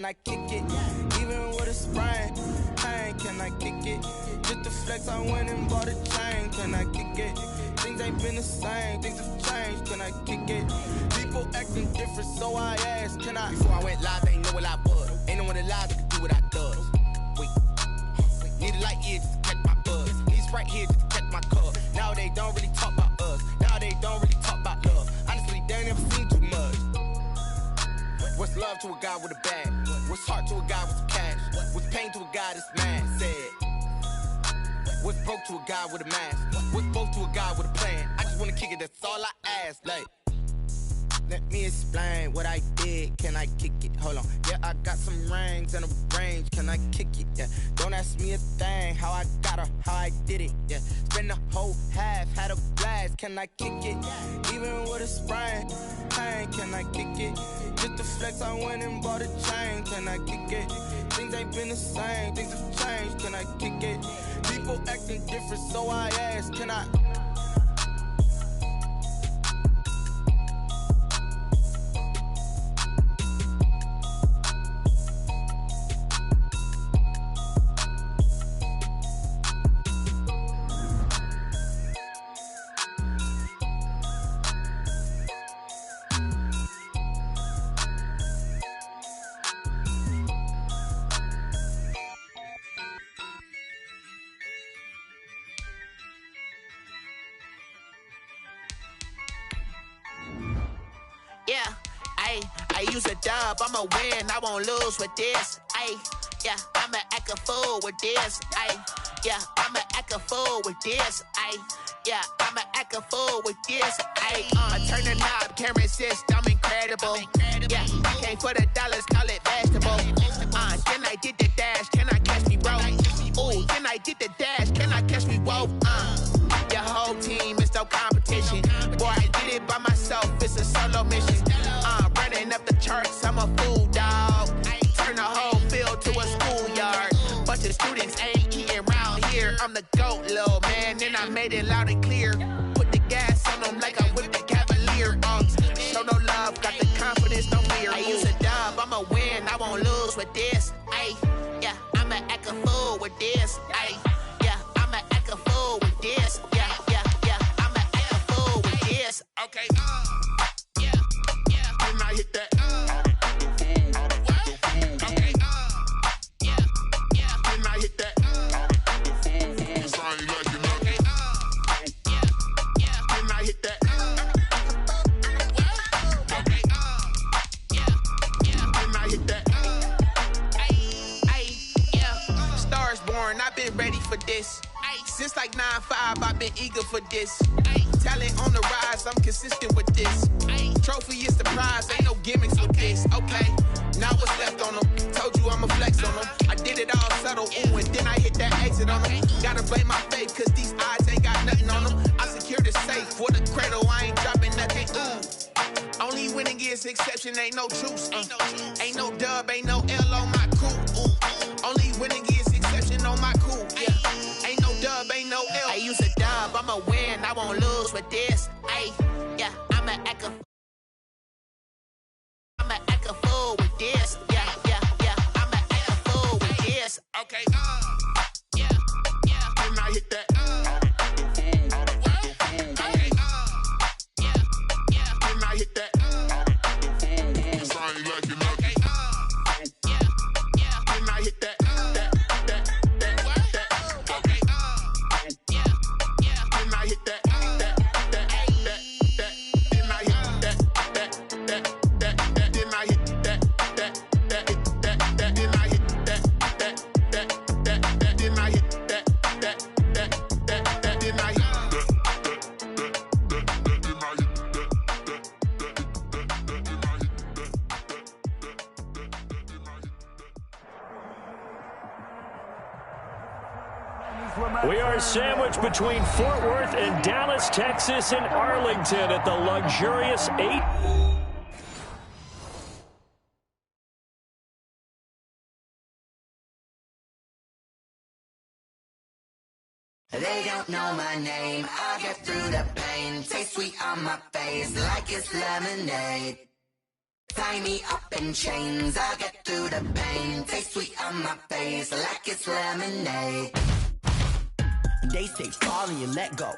Can I kick it? Even with a sprain, pain, can I kick it? Just to flex, I went and bought a chain. Can I kick it? Things ain't been the same, things have changed. Can I kick it? People acting different, so I asked, can I? Before I went live, they ain't know what I was. Ain't no one alive that could do what I does. Wait, need a light here just to catch my buzz. Need Sprite here just to catch my cup. Now they don't really talk about us. Now they don't really talk about love. Honestly, they ain't never seen too much. What's love to a guy with a bag? What's heart to a guy with some cash? What's pain to a guy that's mad? Said. What's broke to a guy with a mask? What's both to a guy with a plan? I just wanna kick it, that's all I ask. Like, let me explain what I did. Can I kick it? Hold on. Yeah, I got some rings and a range. Can I kick it? Yeah. Don't ask me a thing. How I got her, how I did it. Yeah. Spend the whole half, had a blast. Can I kick it? Even with a sprain, pain. Can I kick it? Just to flex, I went and bought a chain. Can I kick it? Things ain't been the same, things have changed. Can I kick it? People acting different, so I asked, can I? Yeah, I use a dub, I'ma win, I won't lose with this. Yeah, I'ma act a fool with this. Yeah, I'ma act a fool with this. Yeah, I'ma act a fool with this. I turn the knob, can't resist, I'm incredible. Yeah, I came for the dollars, call it vegetable. Then I did the dash, can I catch me, bro? Ooh, then I did the dash, can I catch me, whoa? Your whole team is no competition. Boy, I did it by myself, it's a solo mission. Running up the charts, I'm a fool, dog. Turn the whole field to a schoolyard. Bunch of students ain't eating round here. I'm the GOAT, little man, and I made it loud and clear. Put the gas on them like I'm with the Cavalier. Show no love, got the confidence, no fear. I use a dub, I'ma win, I won't lose with this. Yeah, I'ma act a fool with this. Yeah, I'ma act a fool with this. Yeah, I'ma act a fool with this. Okay, yeah, then I hit that. Okay, yeah, then I hit that. Sound like you know. Okay, yeah, then I hit that. Okay, yeah, then I hit that. Yeah, stars born, I've been ready for this. Since like 9-5, I've been eager for this. Talent on the rise, I'm consistent with this. Trophy is the prize, ain't no gimmicks with this. Okay, now what's left on them? Told you I'ma flex on them. I did it all subtle, ooh, and then I hit that exit on them. Gotta blame my faith, cause these eyes ain't got nothing on them. I secured the safe for the cradle, I ain't dropping nothing, ooh. Only winning is exception, ain't no truce. Ain't no dub, ain't no L on my crew. Ooh. Only winning is exception on my crew. Yeah. Ain't no dub, ain't no L. I use a dub, I'ma win, I won't lose with this. Yeah, I'ma act a fool with this. Yeah, I'ma act a fool with this. Okay, yeah, then I hit that. Okay, yeah, then I hit that. Sound like you know. Okay, yeah, then I hit that. Okay, yeah, then I hit that. We are sandwiched between Fort Worth and Dallas, Texas, and Arlington at the luxurious 8. They don't know my name, I get through the pain. Taste sweet on my face like it's lemonade. Tie me up in chains, I'll get through the pain. Taste sweet on my face like it's lemonade. They say fall and you let go,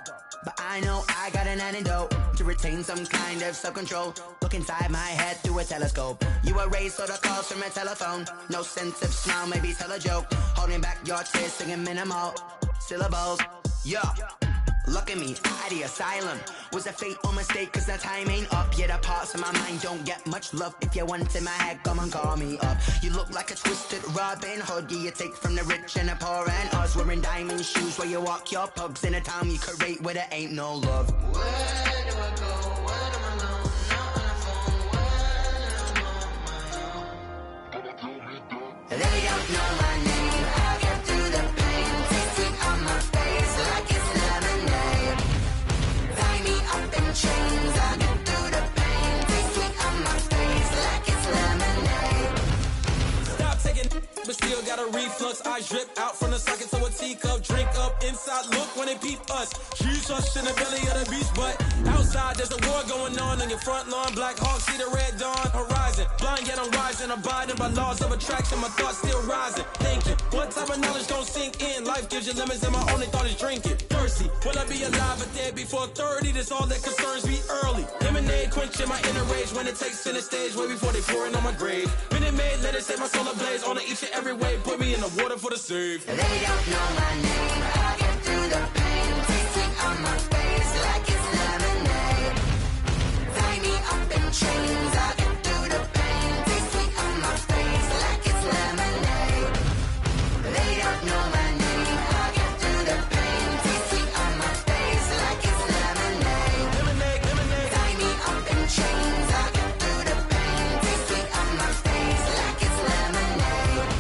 but I know I got an antidote to retain some kind of self-control. Look inside my head through a telescope. You erase all the calls from a telephone. No sense of smile, maybe tell a joke. Holding back your tears, singing minimal syllables. Yeah, look at me, out of the asylum. Was a fate or mistake, cause the time ain't up. Yeah, the parts of my mind don't get much love. If you want in my head, come and call me up. You look like a twisted Robin Hood. Yeah, you take from the rich and the poor and us. Wearing diamond shoes where you walk your pugs. In a town you create where there ain't no love. Where do I go? Where am I alone? Not on the phone. When I'm on my own. They don't know my name. I'll get through the pain. Taste sweet on my face like it's lemonade. Tie me up in chains. I'll get through the pain. Taste sweet on my face like it's lemonade. Stop taking, but still got a reflux. Eyes drip out from the socket to a teacup. Drink up inside, look when they peep us. Huge us in the belly of the beast, but outside there's a war going on your front lawn. Black Hawk see the red dawn horizon. Blind yet I'm rising, abiding by laws of attraction. My thoughts still rising. Thinking, what type of knowledge don't sink in? Life gives you lemons and my only thought is drinking. Thirsty, will I be alive or dead before 30? That's all that concerns me early. Lemonade quenching my inner rage when it takes center stage way before they pour it on my grave. Minute Maid, let it set my soul ablaze on each and every way. Put me in the water for the save. They don't know my name. I'll get through the pain. Taste sweet on my face like it's lemonade. Tie me up in chains. I'll get through the pain. Taste sweet on my face like it's lemonade. They don't know my name. I'll get through the pain. Taste sweet on my face like it's lemonade. Lemonade, lemonade. Tie me up in chains. I'll get through the pain. Taste sweet on my face like it's lemonade.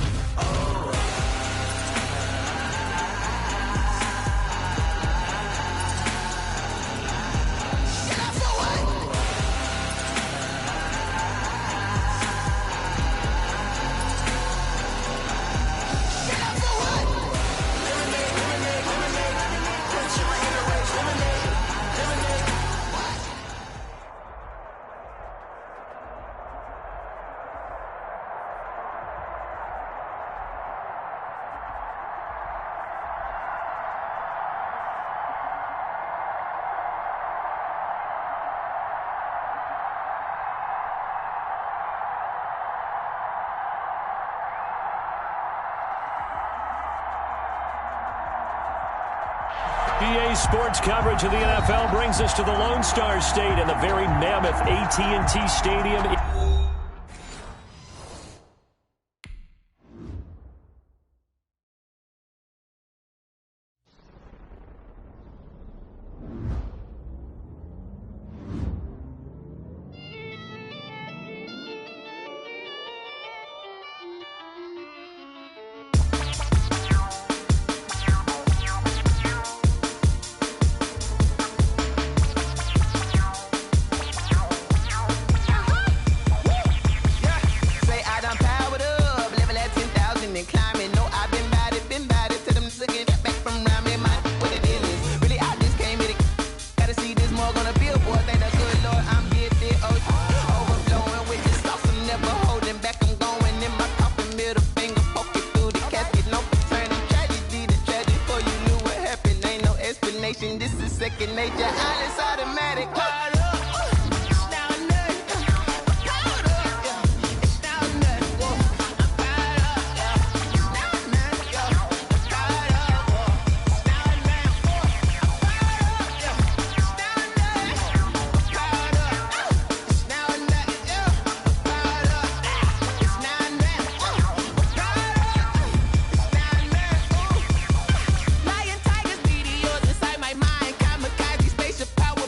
EA Sports coverage of the NFL brings us to the Lone Star State and the very mammoth AT&T Stadium. This is second nature, all is automatic. Power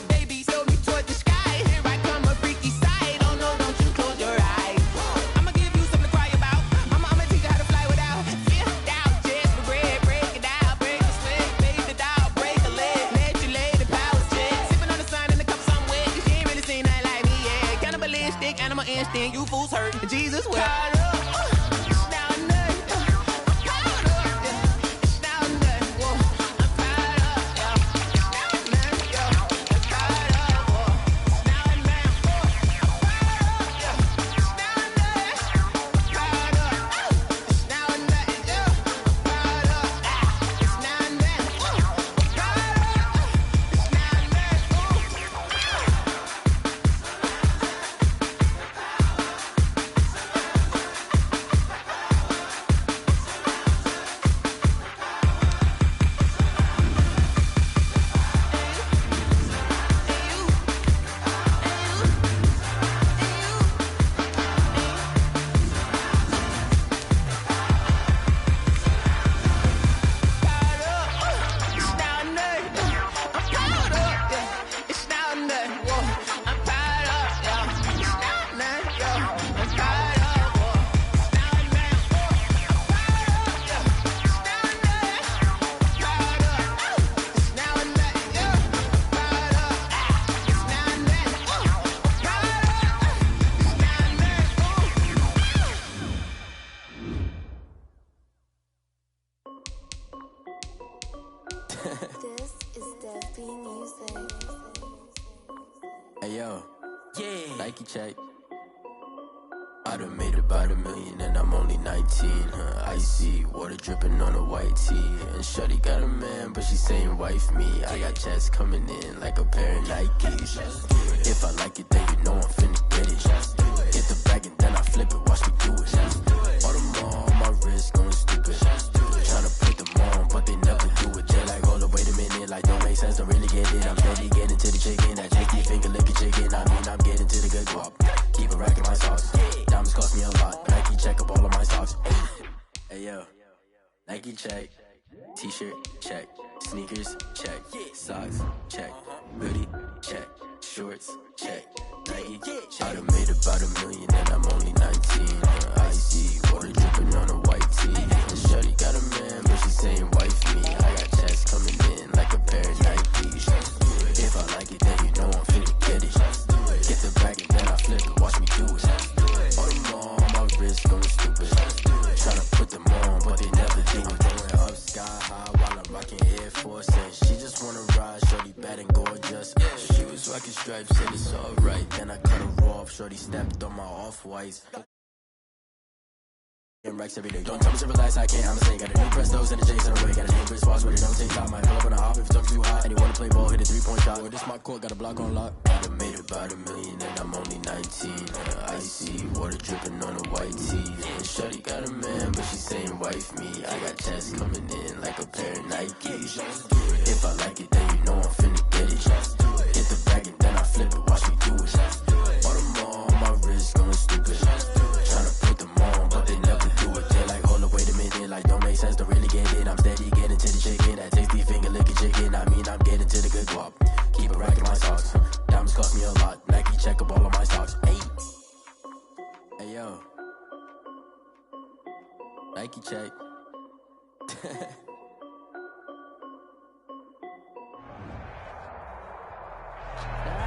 This is Dev B Music. Hey yo, yeah, Nike check. I done made about $1 million and I'm only 19. Icy water dripping on a white tee. And shawty got a man, but she saying wife me. I got checks coming in like a pair of Nikes. If I like it, then you know I'm finna get it. Get the bag and then I flip it, watch me do it. All them on my wrist going stupid. Tryna put them on, but they never do it. They're like, hold up, wait a minute, like don't make sense, don't really get it. I'm steady getting to the chicken, that tasty finger licking chicken. I mean, I'm getting to the good guap. Keep it racking my sauce. Diamonds cost me a lot. Nike check up all of my socks. Hey yo, Nike check. T-shirt check. Sneakers check. Socks check. Hoodie check. Shorts check. Nike check. I done made about $1 million and I'm only 19. Icy water dripping on a white tee. And shawty got a man, but she saying wife me. I got checks coming in like a pair of Nikes. If I like it, then you know I'm finna get it. Get the bag and then I flip it, watch me do it. All them on my wrist going stupid. Tryna put them on, but they never do it. Going up sky high while I'm rocking Air Force. And she just wanna ride, shorty bad and gorgeous. She was rocking stripes, said it's alright. Then I cut her off, shorty stepped on my off-whites. Racks every day. Don't tell me to relax, I can't, I'ma say. Got a new Prestos and a Jason away. Got a new wristwatch with a no take out. Might pull up on a hop if it's too hot. And you wanna play ball, hit a 3-point shot. With this my court, got a block on lock. I done made about $1 million and I'm only 19. Icy water dripping on a white tee. And shawty got a man, but she saying wife me. I got checks coming in like a pair of Nikes. If I like it, then you know I'm finna get it. Get the bag and then I flip it, watch me do it. All them on my wrist going stupid. Tryna put them on, but they never do it. They're like, hold up, wait a minute, like don't make sense, don't really get it. I'm steady getting to the chicken, that tasty finger licking chicken. I mean, I'm getting to the good guap. Keep it racking my socks. Diamonds cost me a lot. Nike check up all of my socks. Hey yo, Nike check.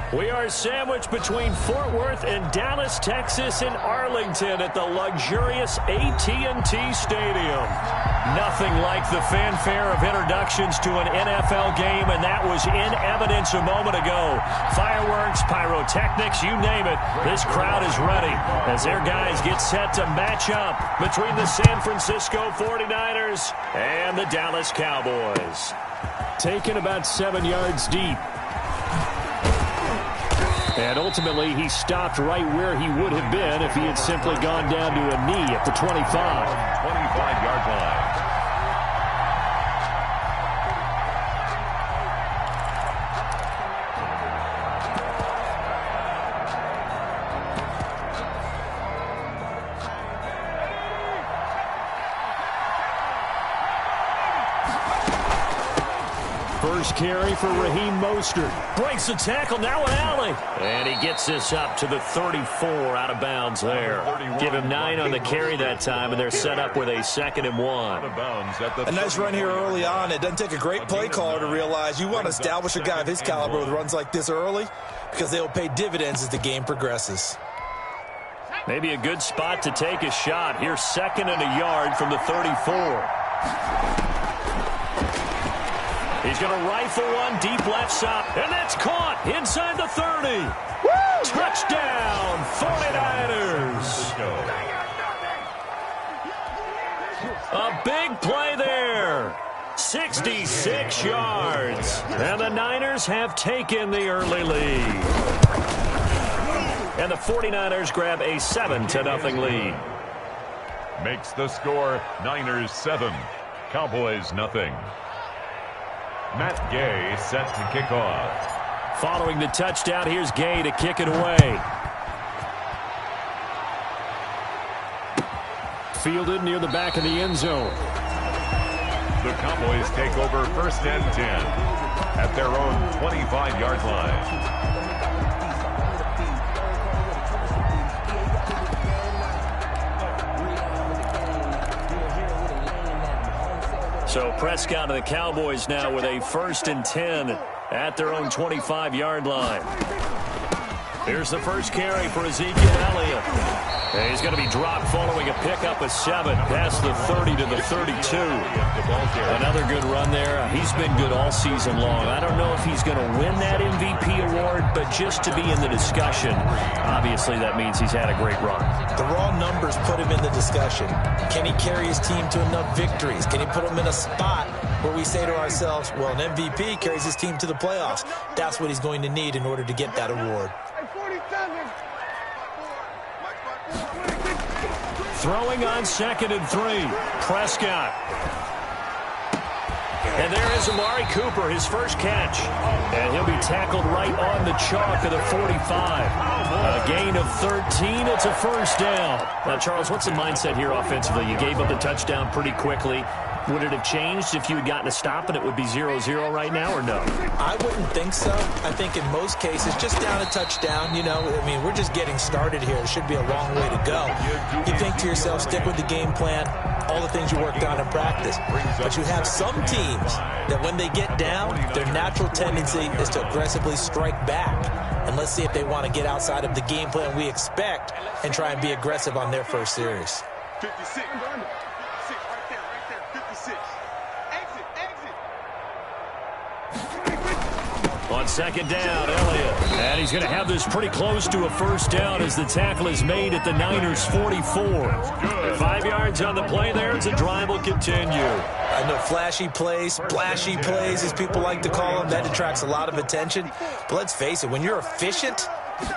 We are sandwiched between Fort Worth and Dallas, Texas, and Arlington at the luxurious AT&T Stadium. Nothing like the fanfare of introductions to an NFL game, and that was in evidence a moment ago. Fireworks, pyrotechnics, you name it. This crowd is ready as their guys get set to match up between the San Francisco 49ers and the Dallas Cowboys. Taken about 7 yards deep. And ultimately, he stopped right where he would have been if he had simply gone down to a knee at the 25. 25-yard line. First carry for Raheem Mostert. Breaks the tackle, now an alley. And he gets this up to the 34 out of bounds there. Give him 9 on the carry that time, and they're set up with a 2nd and 1. A nice run here early on. It doesn't take a great play caller to realize you want to establish a guy of his caliber with runs like this early because they'll pay dividends as the game progresses. Maybe a good spot to take a shot. Here's 2nd and a yard from the 34. He's going to rifle one deep left side, and that's caught inside the 30. Woo! Touchdown, 49ers. A big play there. 66 yards. And the Niners have taken the early lead. And the 49ers grab a 7-0 lead. Makes the score Niners 7, Cowboys nothing. Matt Gay set to kick off. Following the touchdown, here's Gay to kick it away. Fielded near the back of the end zone. The Cowboys take over 1st and 10 at their own 25-yard line. So Prescott and the Cowboys now with a 1st and 10 at their own 25-yard line. Here's the first carry for Ezekiel Elliott. And he's going to be dropped following a pickup of 7 past the 30 to the 32. Another good run there. He's been good all season long. I don't know if he's going to win that MVP award, but just to be in the discussion, obviously that means he's had a great run. The raw numbers put him in the discussion. Can he carry his team to enough victories? Can he put him in a spot where we say to ourselves, well, an MVP carries his team to the playoffs. That's what he's going to need in order to get that award. Throwing on 2nd and 3. Prescott. And there is Amari Cooper, his first catch. And he'll be tackled right on the chalk of the 45. A gain of 13. It's a first down. Now, Charles, what's the mindset here offensively? You gave up the touchdown pretty quickly. Would it have changed if you had gotten a stop and it would be 0-0 right now, or no? I wouldn't think so. I think in most cases, just down a touchdown, you know, I mean, we're just getting started here. It should be a long way to go. You think to yourself, stick with the game plan, all the things you worked on in practice. But you have some teams that when they get down, their natural tendency is to aggressively strike back. And let's see if they want to get outside of the game plan we expect and try and be aggressive on their first series. 56. On 2nd down, Elliott. And he's going to have this pretty close to a first down as the tackle is made at the Niners' 44. 5 yards on the play there as the drive will continue. I know flashy plays, splashy plays, as people like to call them, that attracts a lot of attention. But let's face it, when you're efficient,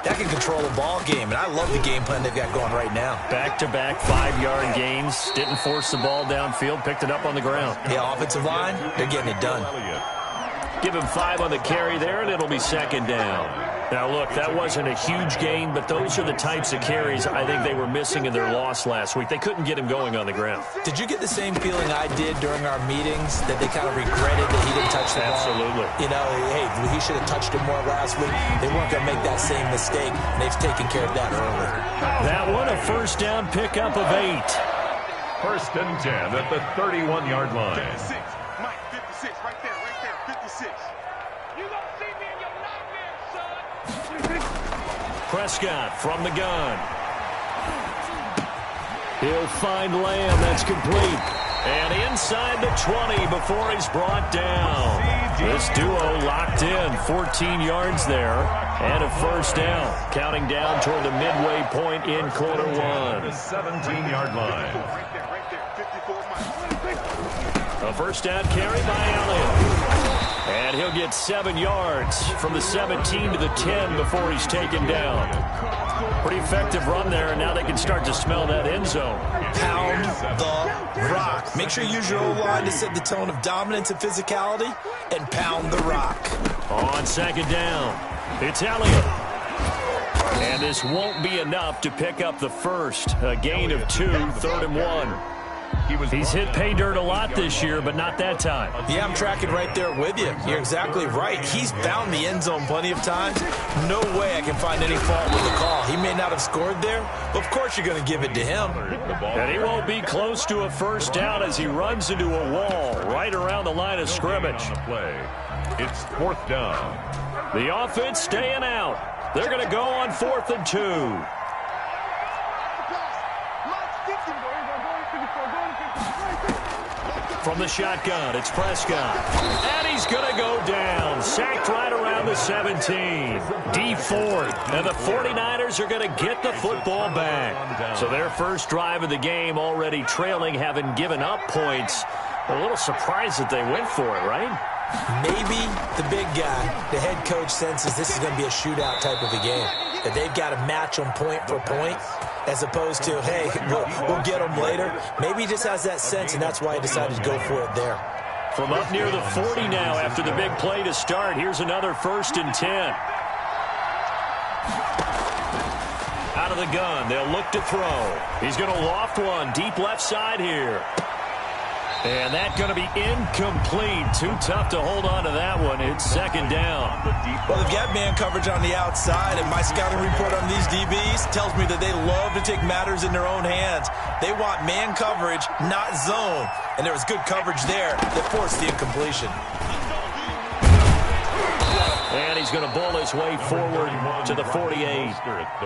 that can control a ball game. And I love the game plan they've got going right now. Back-to-back 5-yard gains. Didn't force the ball downfield. Picked it up on the ground. Yeah, offensive line, they're getting it done. Give him 5 on the carry there, and it'll be 2nd down. Now, look, that wasn't a huge gain, but those are the types of carries I think they were missing in their loss last week. They couldn't get him going on the ground. Did you get the same feeling I did during our meetings, that they kind of regretted that he didn't touch the ball? Absolutely. You know, hey, he should have touched it more last week. They weren't going to make that same mistake, and they've taken care of that early. That one, a first down pickup of 8. 1st and 10 at the 31-yard line. 56. Mike, 56. Right there. 56. You don't see me in your nightmares, son. Prescott from the gun. He'll find Lamb. That's complete. And inside the 20 before he's brought down. This duo locked in. 14 yards there. And a first down. Counting down toward the midway point in quarter 1. The 17-yard line. Right there. 54 miles. A first down carry by Elliott. And he'll get 7 yards from the 17 to the 10 before he's taken down. Pretty effective run there, and now they can start to smell that end zone. Pound the rock. Make sure you use your O-line to set the tone of dominance and physicality, and pound the rock. On 2nd down, it's Elliott. And this won't be enough to pick up the first. A gain of 2, 3rd and 1. He's hit pay dirt a lot this year, but not that time. Yeah, I'm tracking right there with you. You're exactly right. He's found the end zone plenty of times. No way I can find any fault with the call. He may not have scored there, but of course you're going to give it to him. And he won't be close to a first down as he runs into a wall right around the line of scrimmage. It's 4th down. The offense staying out. They're going to go on 4th and 2. From the shotgun, it's Prescott. And he's going to go down. Sacked right around the 17. D Ford. And the 49ers are going to get the football back. So their first drive of the game already trailing, having given up points. A little surprised that they went for it, right? Maybe the big guy, the head coach, senses this is going to be a shootout type of a game. That they've got to match them point for point, as opposed to, hey, we'll get them later. Maybe he just has that sense, and that's why he decided to go for it there. From up near the 40 now after the big play to start, here's another 1st and 10. Out of the gun, they'll look to throw. He's going to loft one deep left side here. And that's going to be incomplete. Too tough to hold on to that one. It's 2nd down. Well, they've got man coverage on the outside, and my scouting report on these DBs tells me that they love to take matters in their own hands. They want man coverage, not zone. And there was good coverage there that forced the incompletion. And he's going to bowl his way forward to the 48.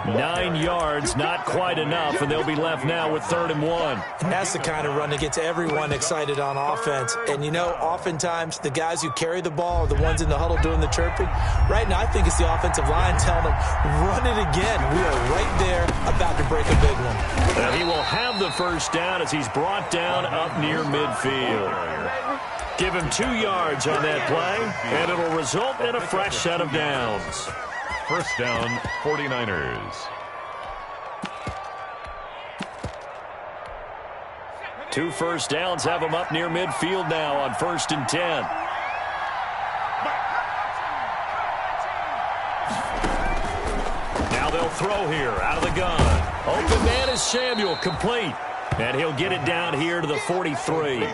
9 yards, not quite enough, and they'll be left now with 3rd and 1. And that's the kind of run that gets everyone excited on offense. And, you know, oftentimes the guys who carry the ball are the ones in the huddle doing the chirping. Right now, I think it's the offensive line telling them, run it again. We are right there about to break a big one. Well, he will have the first down as he's brought down up near midfield. Give him 2 yards on that play, and it'll result in a fresh set of downs. First down, 49ers. 2 first downs have him up near midfield now on 1st and 10. Now they'll throw here out of the gun. Open man is Samuel, complete. And he'll get it down here to the 43.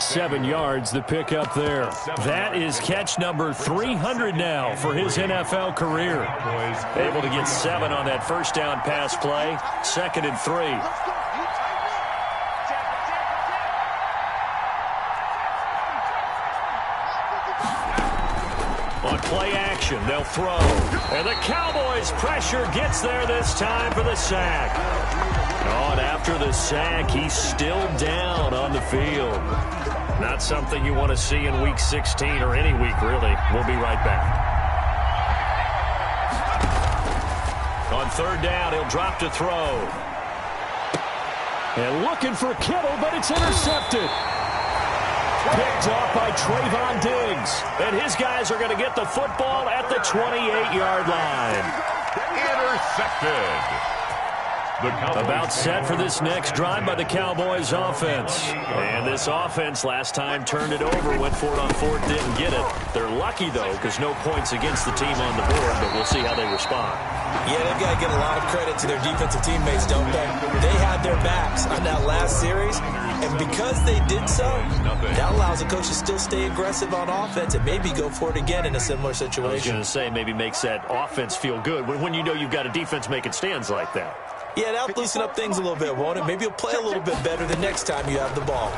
7 yards the pick up there. That is catch number 300 now for his NFL career. Able to get 7 on that first down pass play. 2nd and 3. On play action, they'll throw. And the Cowboys' pressure gets there this time for the sack. Oh, and after the sack, he's still down on the field. Not something you want to see in Week 16 or any week, really. We'll be right back. On 3rd down, he'll drop to throw. And looking for Kittle, but it's intercepted. Picked off by Trayvon Diggs. And his guys are going to get the football at the 28-yard line. Intercepted. About set for this next drive by the Cowboys offense. And this offense last time turned it over, went for it on 4th, didn't get it. They're lucky, though, because no points against the team on the board, but we'll see how they respond. Yeah, they've got to get a lot of credit to their defensive teammates, don't they? They had their backs on that last series, and because they did so, that allows the coach to still stay aggressive on offense and maybe go for it again in a similar situation. I was going to say, maybe makes that offense feel good when you know you've got a defense making stands like that. Yeah, that'll loosen up things a little bit, won't it? Maybe you'll play a little bit better the next time you have the ball.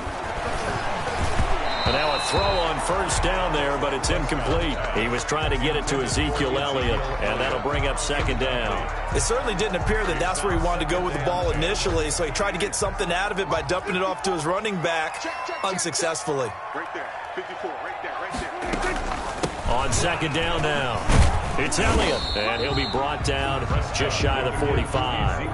And now a throw on 1st down there, but it's incomplete. He was trying to get it to Ezekiel Elliott, and that'll bring up 2nd down. It certainly didn't appear that that's where he wanted to go with the ball initially, so he tried to get something out of it by dumping it off to his running back unsuccessfully. Right there, 54, right there. On 2nd down now. It's Elliott, and he'll be brought down just shy of the 45.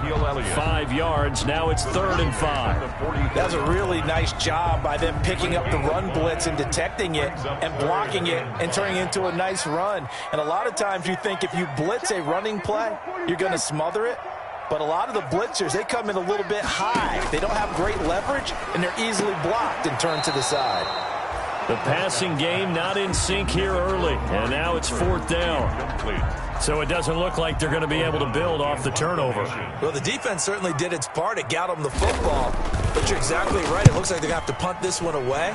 5 yards, now it's 3rd and 5. That was a really nice job by them picking up the run blitz and detecting it and blocking it and turning it into a nice run. And a lot of times you think if you blitz a running play, you're going to smother it. But a lot of the blitzers, they come in a little bit high. They don't have great leverage, and they're easily blocked and turned to the side. The passing game not in sync here early, and now it's 4th down. So it doesn't look like they're going to be able to build off the turnover. Well, the defense certainly did its part. It got them the football. But you're exactly right. It looks like they're going to have to punt this one away.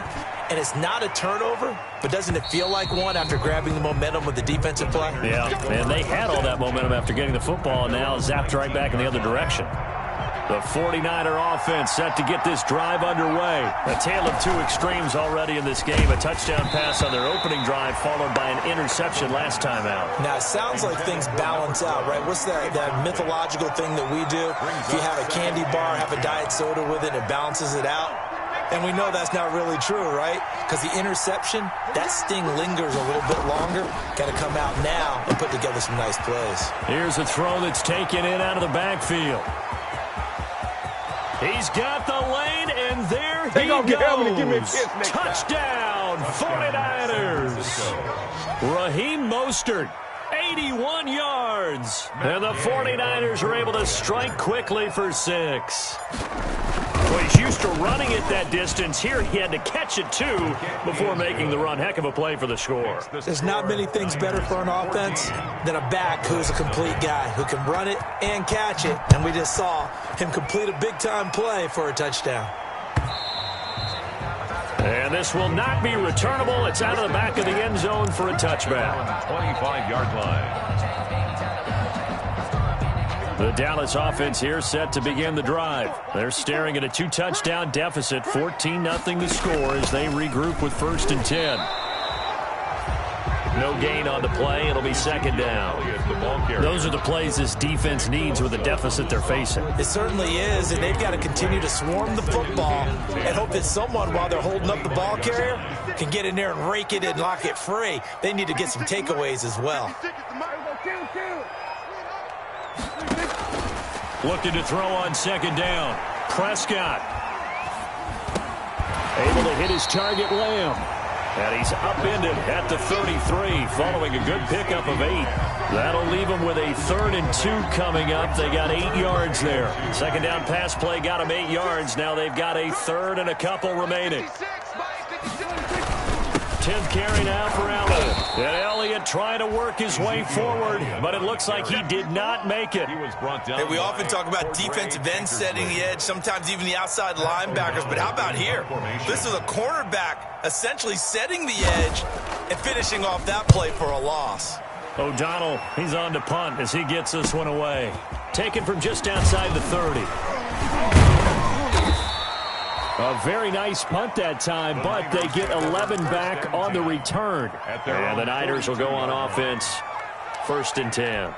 And it's not a turnover, but doesn't it feel like one after grabbing the momentum with the defensive play? Yeah, and they had all that momentum after getting the football, and now zapped right back in the other direction. The 49er offense set to get this drive underway. A tale of 2 extremes already in this game. A touchdown pass on their opening drive followed by an interception last time out. Now, it sounds like things balance out, right? What's that mythological thing that we do? If you have a candy bar, have a diet soda with it, it balances it out. And we know that's not really true, right? Because the interception, that sting lingers a little bit longer. Got to come out now and put together some nice plays. Here's a throw that's taken in out of the backfield. He's got the lane, and there he goes. Touchdown, 49ers. Raheem Mostert, 81 yards. And the 49ers are able to strike quickly for 6. Well, he's used to running it that distance. Here he had to catch it, too, before making the run. Heck of a play for the score. There's not many things better for an offense than a back who's a complete guy, who can run it and catch it. And we just saw him complete a big-time play for a touchdown. And this will not be returnable. It's out of the back of the end zone for a touchback. 25-yard line. The Dallas offense here set to begin the drive. They're staring at a 2-touchdown deficit, 14-0 the score as they regroup with 1st and 10. No gain on the play. It'll be second down. Those are the plays this defense needs with the deficit they're facing. It certainly is, and they've got to continue to swarm the football and hope that someone, while they're holding up the ball carrier, can get in there and rake it and lock it free. They need to get some takeaways as well. Looking to throw on second down. Prescott able to hit his target, Lamb. And he's upended at the 33 following a good pickup of 8. That'll leave them with a 3rd and 2 coming up. They got 8 yards there. Second down pass play got them 8 yards. Now they've got a 3rd and a couple remaining. 10th carry now for Elliott. And Elliott trying to work his way forward, but it looks like he did not make it. Hey, we often talk about defensive ends setting the edge, sometimes even the outside linebackers, but how about here? This is a cornerback essentially setting the edge and finishing off that play for a loss. O'Donnell, he's on to punt as he gets this one away. Taken from just outside the 30. A very nice punt that time, but they get 11 back on the return. And the Niners will go on offense, 1st and 10.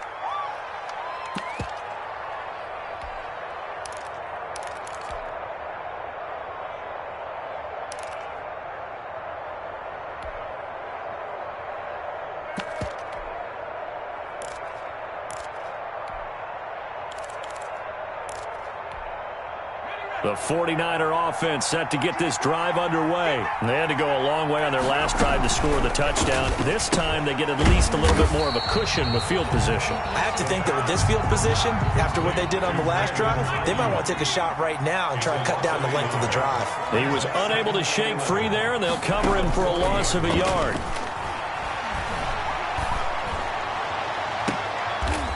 The 49er offense set to get this drive underway. They had to go a long way on their last drive to score the touchdown. This time they get at least a little bit more of a cushion with field position. I have to think that with this field position, after what they did on the last drive, they might want to take a shot right now and try and cut down the length of the drive. He was unable to shake free there, and they'll cover him for a loss of a yard.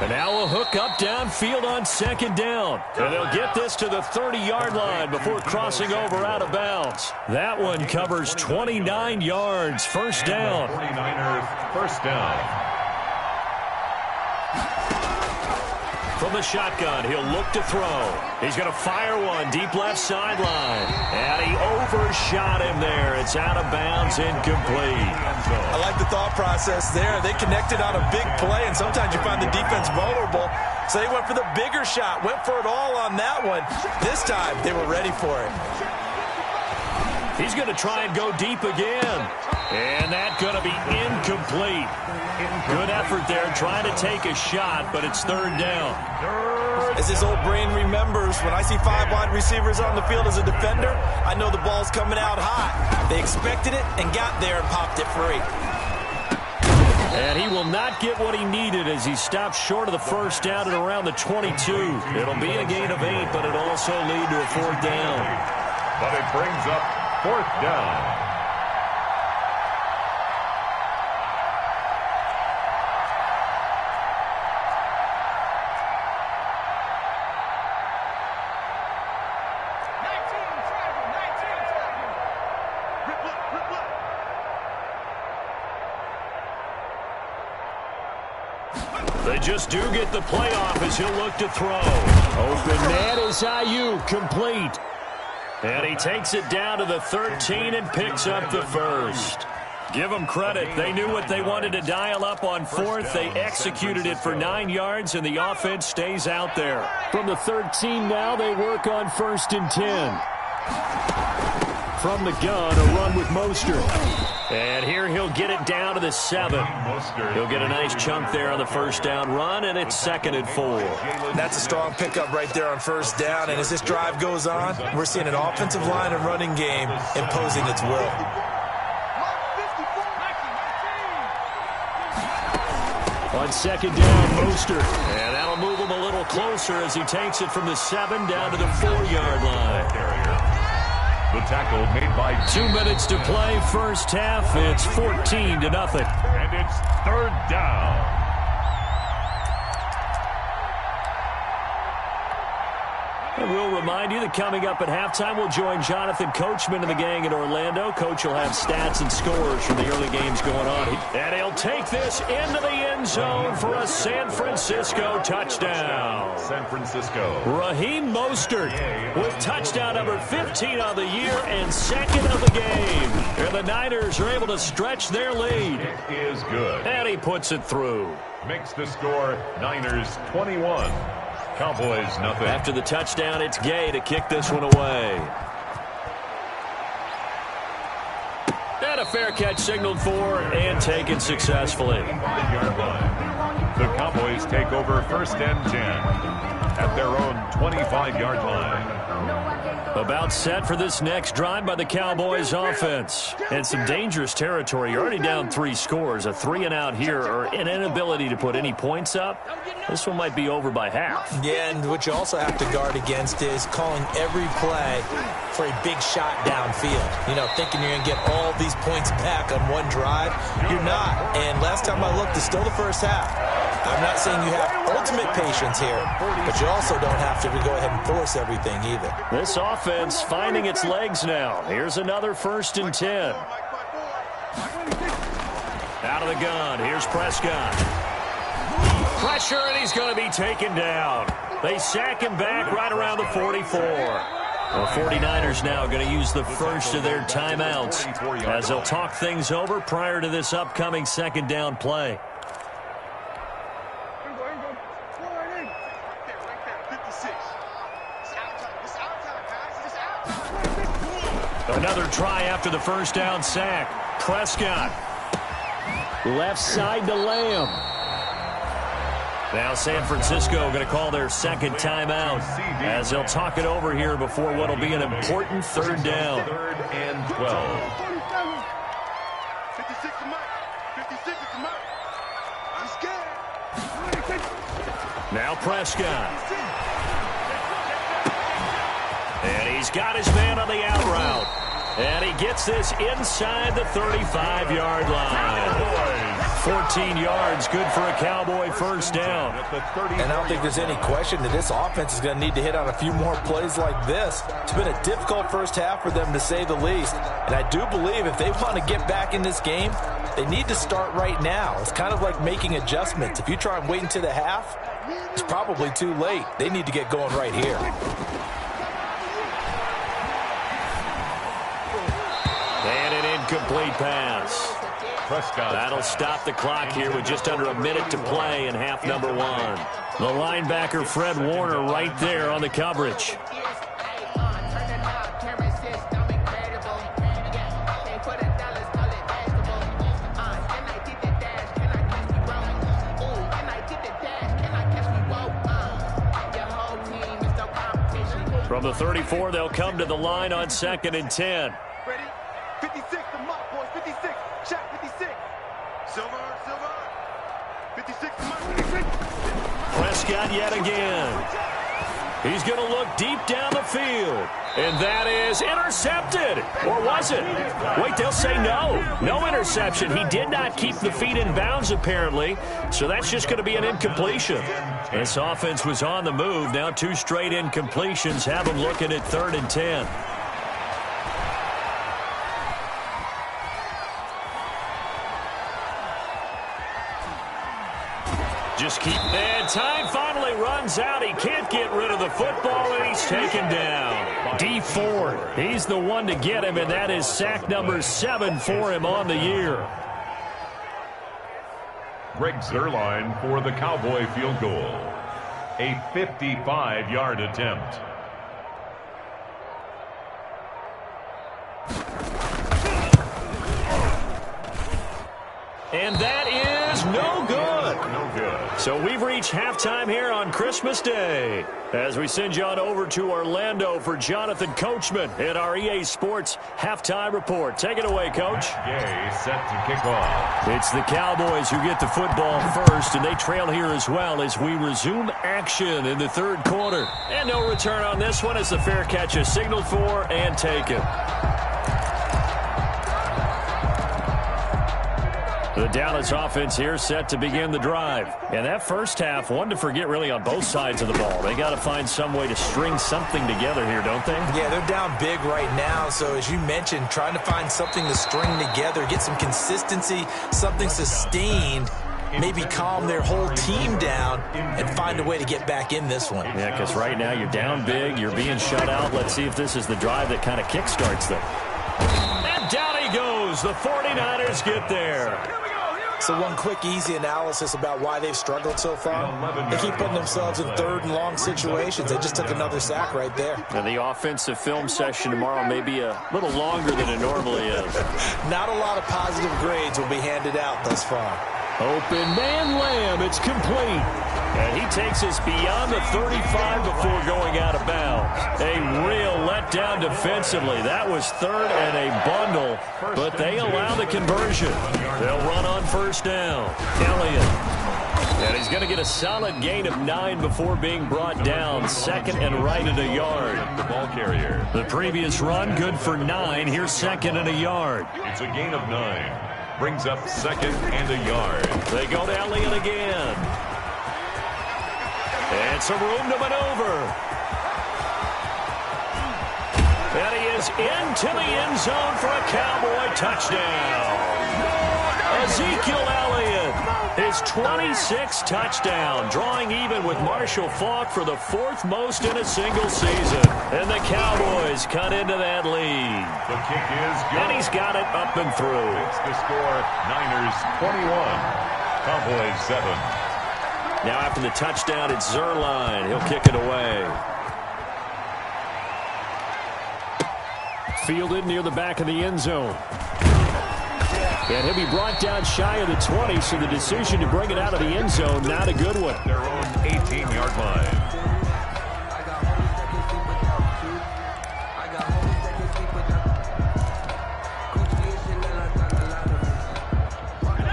And now a hook up downfield on second down. And they'll get this to the 30-yard line before crossing over out of bounds. That one covers 29 yards. First down. 49ers, first down. From the shotgun, he'll look to throw. He's going to fire one deep left sideline. And he overshot him there. It's out of bounds, incomplete. I like the thought process there. They connected on a big play, and sometimes you find the defense vulnerable. So they went for the bigger shot, went for it all on that one. This time, they were ready for it. He's going to try and go deep again. And that's going to be incomplete. Good effort there trying to take a shot, but it's 3rd down. As his old brain remembers, when I see 5 wide receivers on the field as a defender, I know the ball's coming out hot. They expected it and got there and popped it free. And he will not get what he needed as he stopped short of the first down at around the 22. It'll be a gain of 8, but it'll also lead to a 4th down. But it brings up 4th down. They just do get the playoff as he'll look to throw. Open man is Ayuk, complete. And he takes it down to the 13 and picks up the first. Give them credit. They knew what they wanted to dial up on 4th. They executed it for 9 yards, and the offense stays out there. From the 13 now, they work on 1st and 10. From the gun, a run with Mostert. And here he'll get it down to the 7. He'll get a nice chunk there on the first down run, and it's 2nd and 4. That's a strong pickup right there on first down, and as this drive goes on, we're seeing an offensive line and running game imposing its will. On second down, Mostert. And that'll move him a little closer as he takes it from the 7 down to the 4-yard line. The tackle made by 2 minutes to play, first half. It's 14-0. And it's 3rd down. And we'll remind you that coming up at halftime, we'll join Jonathan Coachman and the gang in Orlando. Coach will have stats and scores from the early games going on. And he'll take this into the end zone for a San Francisco touchdown. San Francisco. Raheem Mostert with touchdown number 15 on the year and second of the game. And the Niners are able to stretch their lead. It is good. And he puts it through. Makes the score Niners 21. Cowboys nothing. After the touchdown, it's Gay to kick this one away. And a fair catch signaled for and taken successfully. The Cowboys take over first and 10 at their own 25-yard line. About set for this next drive by the Cowboys offense. And some dangerous territory. You're already down 3 scores. A 3-and-out here or an inability to put any points up. This one might be over by half. Yeah, and what you also have to guard against is calling every play for a big shot downfield. You know, thinking you're going to get all these points back on one drive. You're not. And last time I looked, it's still the first half. I'm not saying you have ultimate patience here, but you also don't have to go ahead and force everything either. This offense finding its legs now. Here's another 1st and 10. Out of the gun. Here's Prescott. Pressure, and he's going to be taken down. They sack him back right around the 44. The 49ers now going to use the first of their timeouts as they'll talk things over prior to this upcoming second down play. Another try after the first down sack. Prescott. Left side to Lamb. Now San Francisco going to call their second timeout as they'll talk it over here before what will be an important third down. 3rd and 12. 56 is mine. 56 is mine. I'm scared. Now Prescott. And he's got his man on the out route. And he gets this inside the 35-yard line. 14 yards, good for a Cowboy first down. And I don't think there's any question that this offense is going to need to hit on a few more plays like this. It's been a difficult first half for them, to say the least. And I do believe if they want to get back in this game, they need to start right now. It's kind of like making adjustments. If you try and wait until the half, it's probably too late. They need to get going right here. And an incomplete pass. Prescott. That'll stop the clock here with just under a minute to play in half number 1. The linebacker, Fred Warner, right there on the coverage. From the 34, they'll come to the line on 2nd and 10. Ready? 56, the mark, boys. 56. Shot 56. Silver. 56, the mark. 56. Prescott yet again. He's going to look deep down the field. And that is intercepted. Or was it? Wait, they'll say no. No interception. He did not keep the feet in bounds, apparently. So that's just going to be an incompletion. This offense was on the move. Now 2 straight incompletions have them looking at 3rd and 10. And time finally runs out. He can't get rid of the football, and he's taken down. D Ford, he's the one to get him, and that is sack number 7 for him on the year. Greg Zuerlein for the Cowboy field goal. A 55-yard attempt. And that is no good. No good. So we've reached halftime here on Christmas Day as we send you on over to Orlando for Jonathan Coachman in our EA Sports Halftime Report. Take it away, Coach. Gay set to kick off. It's the Cowboys who get the football first, and they trail here as well as we resume action in the 3rd quarter. And no return on this one as the fair catch is signaled for and taken. The Dallas offense here set to begin the drive. And that first half, one to forget really on both sides of the ball. They got to find some way to string something together here, don't they? Yeah, they're down big right now. So as you mentioned, trying to find something to string together, get some consistency, something sustained, maybe calm their whole team down and find a way to get back in this one. Yeah, because right now you're down big, you're being shut out. Let's see if this is the drive that kind of kickstarts them. And down he goes. The 49ers get there. So one quick, easy analysis about why they've struggled so far. They keep putting themselves in third and long situations. They just took another sack right there. And the offensive film session tomorrow may be a little longer than it normally is. Not a lot of positive grades will be handed out thus far. Open man Lamb, it's complete. And he takes us beyond the 35 before going out of bounds. A real letdown defensively. That was third and a bundle, but they allow the conversion. They'll run on first down. Elliott. And he's going to get a solid gain of 9 before being brought down. Second and right at a yard. The ball carrier. The previous run, good for 9. Here's second and a yard. It's a gain of 9. Brings up second and a yard. They go to Elliott again. And some room to maneuver. And he is into the end zone for a Cowboy touchdown. Ezekiel Elliott, his 26th touchdown, drawing even with Marshall Faulk for the 4th most in a single season. And the Cowboys cut into that lead. The kick is good. And he's got it up and through. It's the score, Niners 21, Cowboys 7. Now after the touchdown, it's Zerline. He'll kick it away. Fielded near the back of the end zone. And he'll be brought down shy of the 20, so the decision to bring it out of the end zone, not a good one. Their own 18-yard line.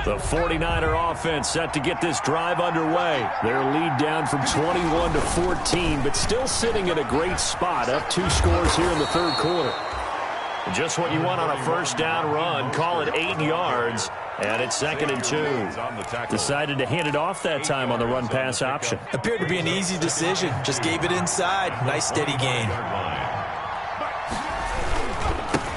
The 49er offense set to get this drive underway. Their lead down from 21 to 14, but still sitting in a great spot, up 2 scores here in the third quarter. Just what you want on a first down run. Call it 8 yards, and it's second and 2. Decided to hand it off that time on the run-pass option. Appeared to be an easy decision. Just gave it inside. Nice steady gain.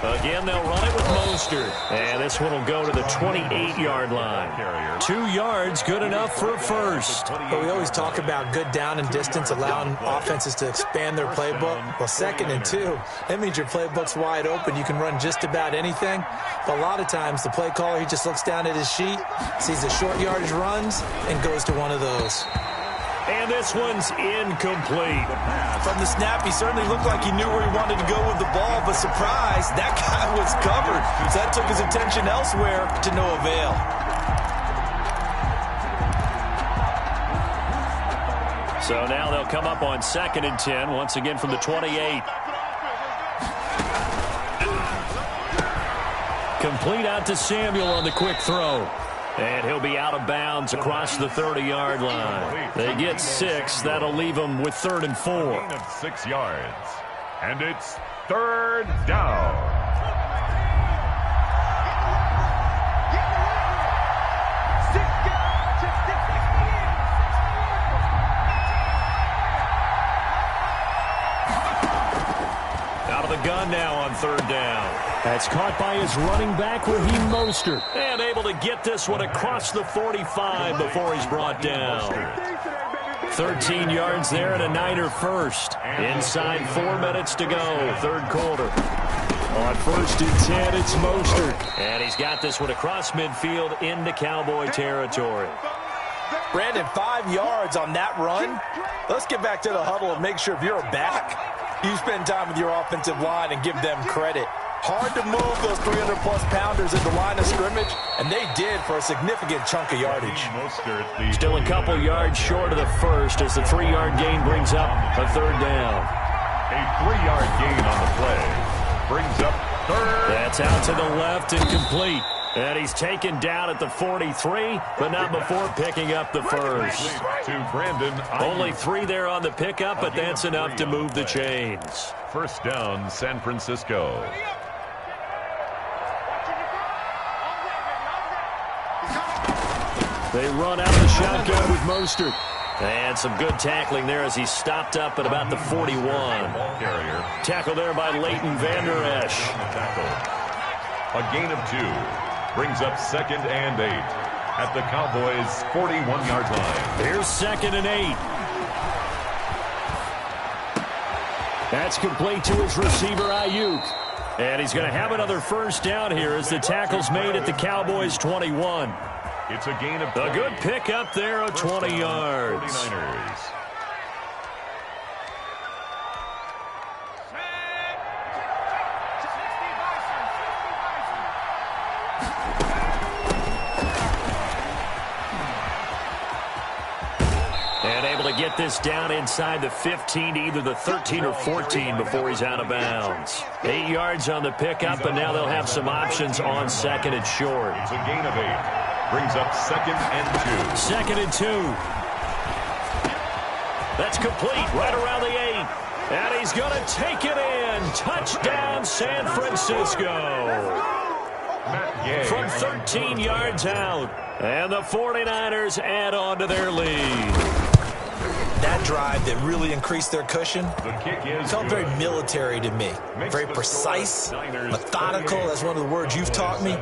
Again, they'll run it with Mostert. And this one will go to the 28-yard line. 2 yards, good enough for a first. But we always talk about good down and distance, allowing offenses to expand their playbook. Well, second and 2, that means your playbook's wide open. You can run just about anything. But a lot of times, the play caller, he just looks down at his sheet, sees the short yardage runs, and goes to one of those. And this one's incomplete. From the snap, he certainly looked like he knew where he wanted to go with the ball, but surprise, that guy was covered. So that took his attention elsewhere to no avail. So now they'll come up on second and 10, once again from the 28. Complete out to Samuel on the quick throw. And he'll be out of bounds across the 30-yard line. They get 6. That'll leave them with 3rd and 4. Gain of 6 yards. And it's 3rd down. Out of the gun now on 3rd down. That's caught by his running back, Raheem Mostert. And able to get this one across the 45 before he's brought down. 13 yards there and a Niner first. Inside 4 minutes to go, third quarter. On 1st and 10, it's Mostert. And he's got this one across midfield into Cowboy territory. Brandon, 5 yards on that run. Let's get back to the huddle and make sure if you're a back, you spend time with your offensive line and give them credit. Hard to move those 300-plus pounders at the line of scrimmage, and they did for a significant chunk of yardage. Still a couple yards short of the first as the 3-yard gain brings up a 3rd down. A 3-yard gain on the play. Brings up 3rd. That's out to the left and complete. And he's taken down at the 43, but not before picking up the first. To Brandon. Only 3 there on the pickup, but that's enough to move the chains. First down, San Francisco. They run out of the shotgun with Mostert. And some good tackling there as he stopped up at about the 41. Tackle there by Leighton Vander Esch. A gain of 2 brings up 2nd and 8 at the Cowboys' 41-yard line. Here's 2nd and 8. That's complete to his receiver, Ayuk. And he's going to have another first down here as the tackle's made at the Cowboys' 21. It's a gain of 20. A good pickup there of 20 yards. 49ers. And able to get this down inside the 15 to either the 13 or 14 before he's out of bounds. 8 yards on the pickup, and now they'll have some options on 2nd and short. It's a gain of 8. Brings up 2nd and 2. 2nd and 2. That's complete right around the 8. And he's going to take it in. Touchdown, San Francisco. From 13 yards out. And the 49ers add on to their lead. That drive that really increased their cushion felt very military to me. Very precise, methodical. That's one of the words you've taught me.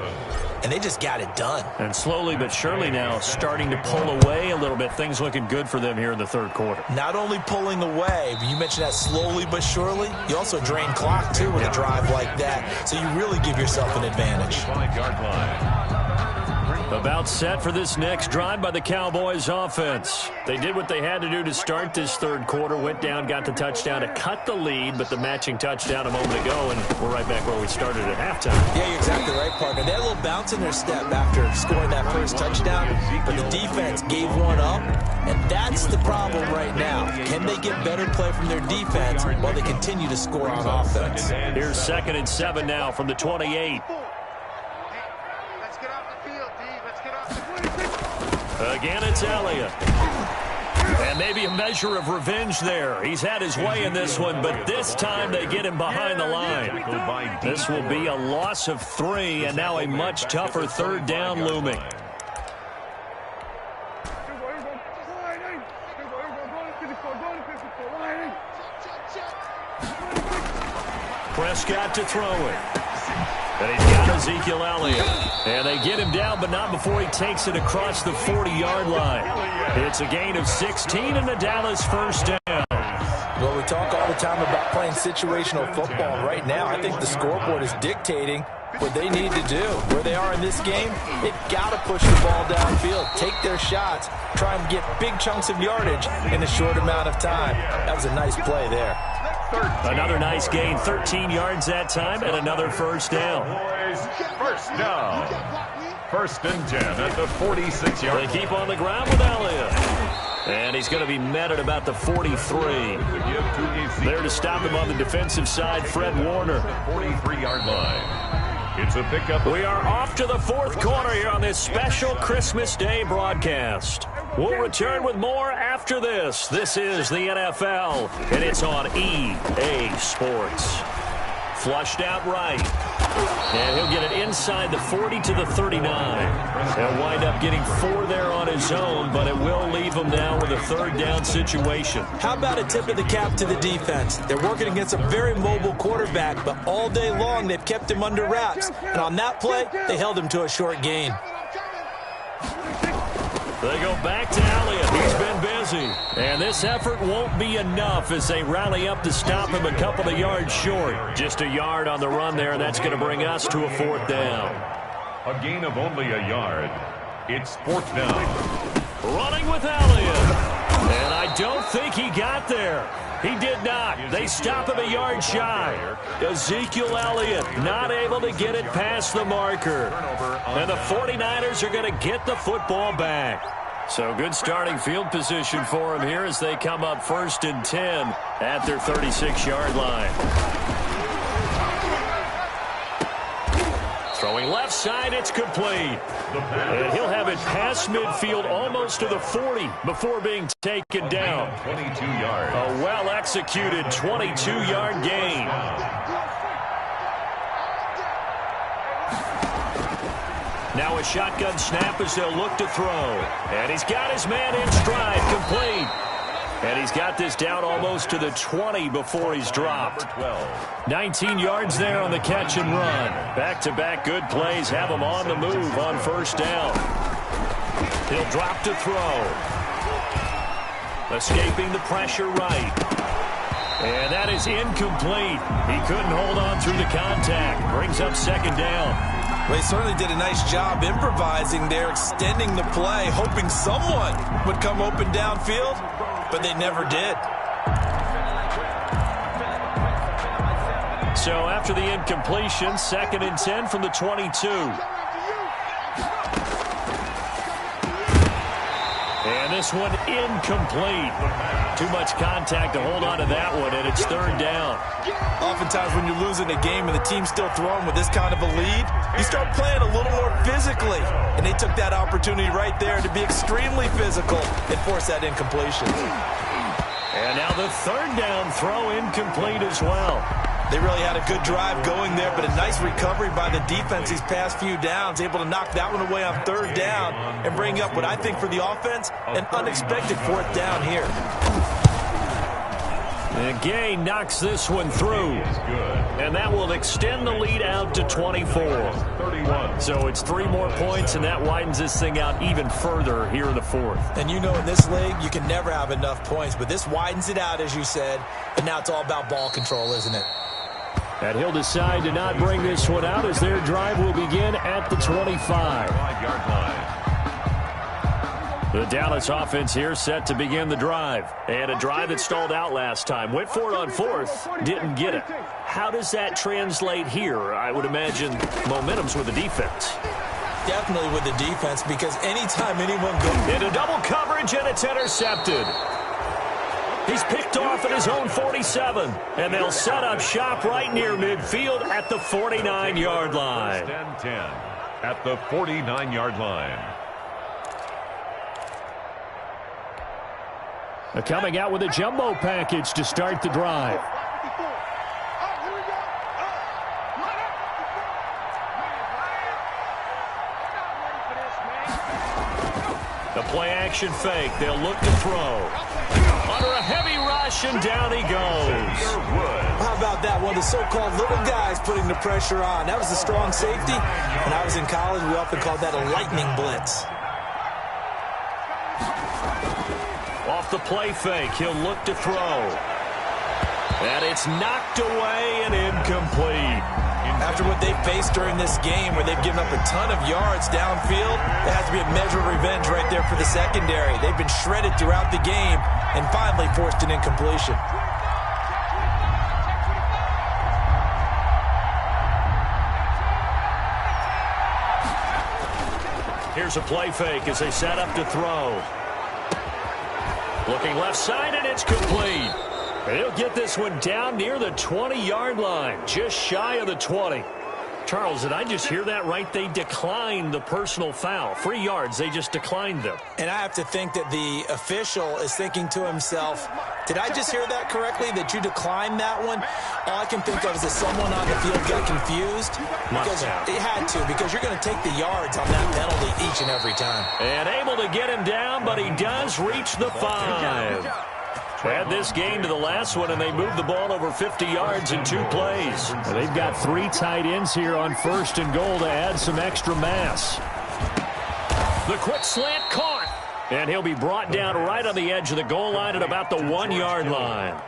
And they just got it done. And slowly but surely now starting to pull away a little bit. Things looking good for them here in the 3rd quarter. Not only pulling away, but you mentioned that slowly but surely. You also drain clock, too, with a drive like that. So you really give yourself an advantage. 5-yard line. About set for this next drive by the Cowboys offense. They did what they had to do to start this 3rd quarter. Went down, got the touchdown to cut the lead, but the matching touchdown a moment ago, and we're right back where we started at halftime. Yeah, you're exactly right, partner. They had a little bounce in their step after scoring that first touchdown, but the defense gave one up, and that's the problem right now. Can they get better play from their defense while they continue to score on offense? Here's 2nd and 7 now from the 28. Again, it's Elliott. And maybe a measure of revenge there. He's had his way in this one, but this time they get him behind the line. This will be a loss of 3, and now a much tougher 3rd down looming. Prescott to throw it. And he's got Ezekiel Elliott. And they get him down, but not before he takes it across the 40-yard line. It's a gain of 16 and the Dallas first down. Well, we talk all the time about playing situational football. Right now, I think the scoreboard is dictating what they need to do. Where they are in this game, they've got to push the ball downfield, take their shots, try and get big chunks of yardage in a short amount of time. That was a nice play there. Another nice gain, 13 yards that time, and another first down. First down. 1st and 10 at the 46-yard line. They keep on the ground with Elliott. And he's going to be met at about the 43. There to stop him on the defensive side, Fred Warner. 43-yard line. It's a pickup. We are off to the 4th quarter here on this special Christmas Day broadcast. We'll return with more after this. This is the NFL, and it's on EA Sports. Flushed out right. And he'll get it inside the 40 to the 39. He'll wind up getting 4 there on his own, but it will leave him now with a 3rd down situation. How about a tip of the cap to the defense? They're working against a very mobile quarterback, but all day long they've kept him under wraps. And on that play, they held him to a short gain. They go back to Elliott. He's been busy. And this effort won't be enough as they rally up to stop him a couple of yards short. Just a yard on the run there, and that's going to bring us to a 4th down. A gain of only a yard. It's 4th down. Running with Elliott. And I don't think he got there. He did not. They stop him a yard shy. Ezekiel Elliott not able to get it past the marker. And the 49ers are going to get the football back. So good starting field position for him here as they come up 1st and 10 at their 36-yard line. Throwing left side, it's complete. And he'll have it past midfield almost to the 40 before being taken down. 22 yards. A well-executed 22-yard gain. Now a shotgun snap as they'll look to throw. And he's got his man in stride, complete. And he's got this down almost to the 20 before he's dropped. 19 yards there on the catch and run. Back-to-back good plays have him on the move on first down. He'll drop to throw. Escaping the pressure right. And that is incomplete. He couldn't hold on through the contact. Brings up second down. Well, he certainly did a nice job improvising there, extending the play, hoping someone would come open downfield, but they never did. So after the incompletion, 2nd and 10 from the 22. And this one incomplete. Too much contact to hold on to that one, and it's 3rd down. Oftentimes when you're losing a game and the team's still throwing with this kind of a lead, you start playing a little more physically. And they took that opportunity right there to be extremely physical and force that incompletion. And now the 3rd down throw incomplete as well. They really had a good drive going there, but a nice recovery by the defense these past few downs, able to knock that one away on 3rd down and bring up what I think for the offense, an unexpected 4th down here. And Gay knocks this one through. And that will extend the lead out to 24. So it's 3 more points, and that widens this thing out even further here in the 4th. And you know in this league, you can never have enough points, but this widens it out, as you said, and now it's all about ball control, isn't it? And he'll decide to not bring this one out as their drive will begin at the 25-yard line. The Dallas offense here set to begin the drive. And a drive that stalled out last time. Went for it on 4th, didn't get it. How does that translate here? I would imagine momentum's with the defense. Definitely with the defense, because anytime anyone goes into double coverage and it's intercepted. He's picked off at his own 47, and they'll set up shop right near midfield at the 49-yard line. 10 at the 49-yard line. Coming out with a jumbo package to start the drive. The play action fake. They'll look to throw. Under a heavy rush, and down he goes. How about that? One of the so-called little guys putting the pressure on. That was a strong safety. When I was in college, we often called that a lightning blitz. Off the play fake, he'll look to throw. And it's knocked away and incomplete. After what they've faced during this game, where they've given up a ton of yards downfield, there has to be a measure of revenge right there for the secondary. They've been shredded throughout the game and finally forced an incompletion. Here's a play fake as they set up to throw. Looking left side, and it's complete. He'll get this one down near the 20-yard line, just shy of the 20. Charles, did I just hear that right? They declined the personal foul. 3 yards, they just declined them. And I have to think that the official is thinking to himself, did I just hear that correctly, that you declined that one? All I can think of is that someone on the field got confused. Because it had to, because you're going to take the yards on that penalty each and every time. And able to get him down, but he does reach the 5. Add this game to the last one, and they moved the ball over 50 yards in 2 plays. And they've got 3 tight ends here on 1st and goal to add some extra mass. The quick slant caught, and he'll be brought down right on the edge of the goal line at about the 1-yard line.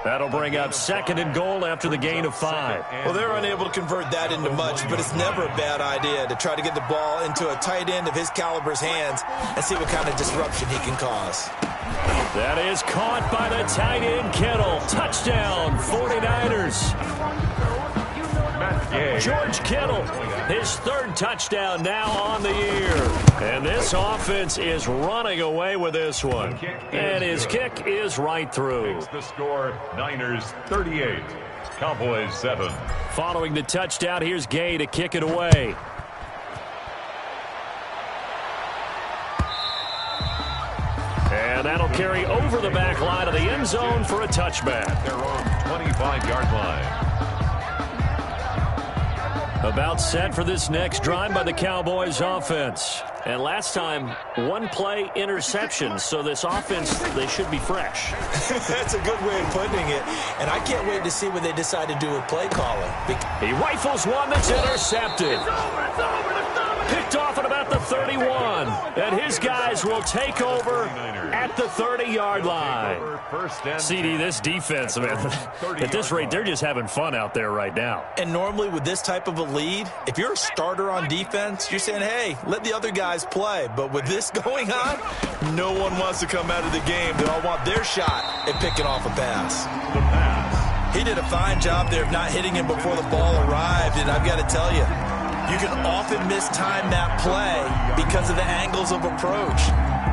That'll bring up 2nd and goal after the gain of 5. Well, they're unable to convert that into much, but it's never a bad idea to try to get the ball into a tight end of his caliber's hands and see what kind of disruption he can cause. That is caught by the tight end, Kittle. Touchdown, 49ers. George Kittle, his 3rd touchdown now on the year. And this offense is running away with this one. And his kick is right through. The score, Niners 38, Cowboys 7. Following the touchdown, here's Gay to kick it away. And that'll carry over the back line of the end zone for a touchback. Their own 25-yard line. About set for this next drive by the Cowboys offense. And last time, one play interception. So this offense, they should be fresh. That's a good way of putting it. And I can't wait to see what they decide to do with play calling. He rifles one that's intercepted. Picked off at about the 31. And his guys will take over at the 30-yard line. CD, this defense, man, at this rate, they're just having fun out there right now. And normally with this type of a lead, if you're a starter on defense, you're saying, hey, let the other guys play. But with this going on, no one wants to come out of the game. They all want their shot at picking off a pass. He did a fine job there of not hitting him before the ball arrived. And I've got to tell you, you can often mistime that play because of the angles of approach.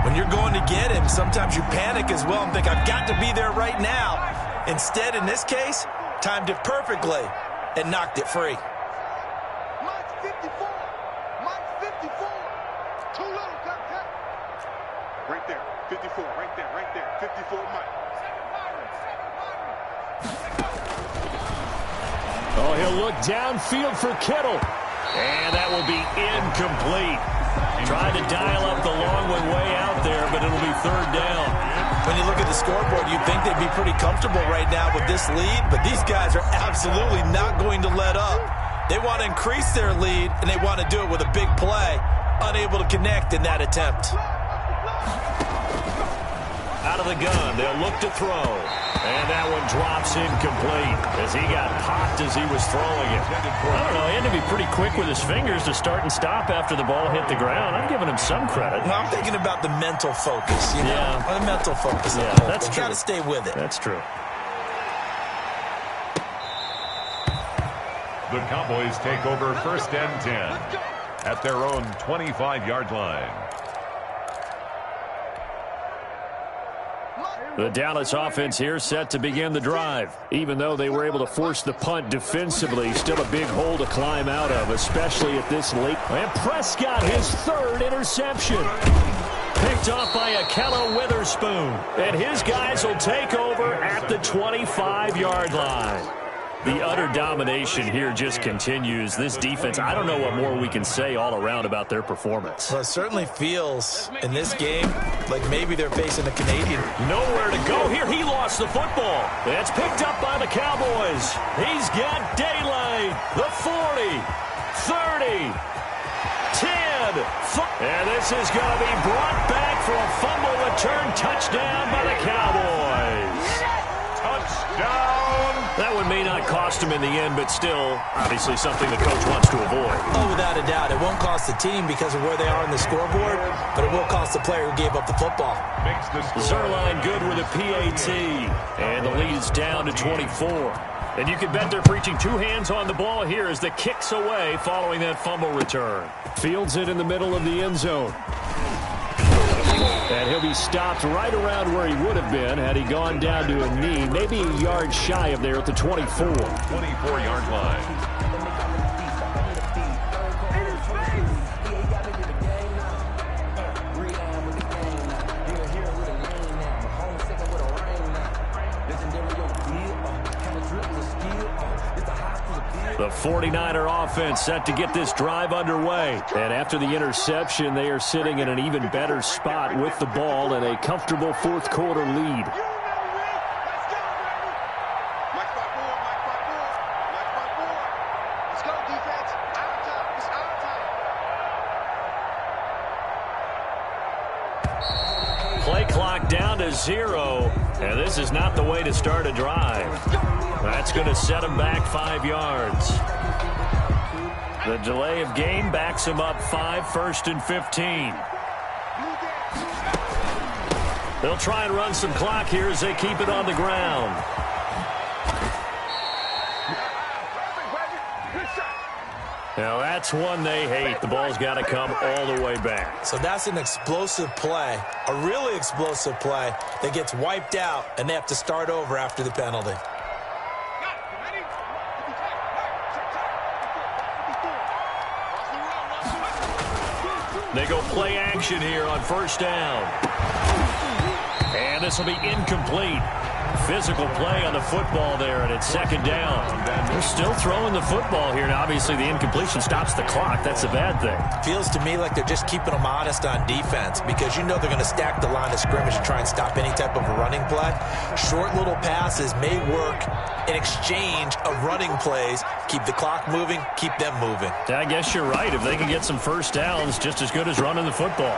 When you're going to get him, sometimes you panic as well and think, I've got to be there right now. Instead, in this case, timed it perfectly and knocked it free. Mike's 54. Mike's 54. Too little, cut. Right there. 54. Right there. Right there. 54, Mike. Oh, he'll look downfield for Kittle. And that will be incomplete. Tried to dial up the long one way out there, but it'll be third down. When you look at the scoreboard, you'd think they'd be pretty comfortable right now with this lead, but these guys are absolutely not going to let up. They want to increase their lead, and they want to do it with a big play. Unable to connect in that attempt. Out of the gun, they'll look to throw. And that one drops incomplete as he got popped as he was throwing it. I don't know, he had to be pretty quick with his fingers to start and stop after the ball hit the ground. I'm giving him some credit. Well, I'm thinking about the mental focus, you know? Yeah. The mental focus. Yeah, that's true. Got to stay with it. That's true. The Cowboys take over first and 10 at their own 25-yard line. The Dallas offense here set to begin the drive. Even though they were able to force the punt defensively, still a big hole to climb out of, especially at this late. And Prescott, his third interception. Picked off by Akella Witherspoon. And his guys will take over at the 25-yard line. The utter domination here just continues. This defense, I don't know what more we can say all around about their performance. Well, it certainly feels in this game like maybe they're facing a Canadian. Nowhere to go here. He lost the football. That's picked up by the Cowboys. He's got daylight. The 40, 30, 10. And this is going to be brought back for a fumble return touchdown by the Cowboys. Touchdown! That one may not cost him in the end, but still, obviously something the coach wants to avoid. Oh, without a doubt. It won't cost the team because of where they are on the scoreboard, but it will cost the player who gave up the football. Zerline good with a PAT, and the lead is down to 24. And you can bet they're preaching two hands on the ball here as the kick's away following that fumble return. Fields it in the middle of the end zone. And he'll be stopped right around where he would have been had he gone down to a knee, maybe a yard shy of there at the 24. 24-yard line. The 49er offense set to get this drive underway. And after the interception, they are sitting in an even better spot with the ball and a comfortable fourth quarter lead. Play clock down to 0, and this is not the way to start a drive. That's going to set him back 5 yards. The delay of game backs him up 5, 1st and 15. They'll try and run some clock here as they keep it on the ground. Now that's one they hate. The ball's got to come all the way back. So that's an explosive play, a really explosive play that gets wiped out, and they have to start over after the penalty. They go play action here on first down. And this will be incomplete. physical play on the football there, and it's second down. They're still throwing the football here, and obviously the incompletion stops the clock. That's a bad thing. Feels to me like they're just keeping them honest on defense because you know they're going to stack the line of scrimmage and try and stop any type of a running play. Short little passes may work in exchange of running plays. Keep the clock moving, keep them moving. I guess you're right. If they can get some first downs, just as good as running the football.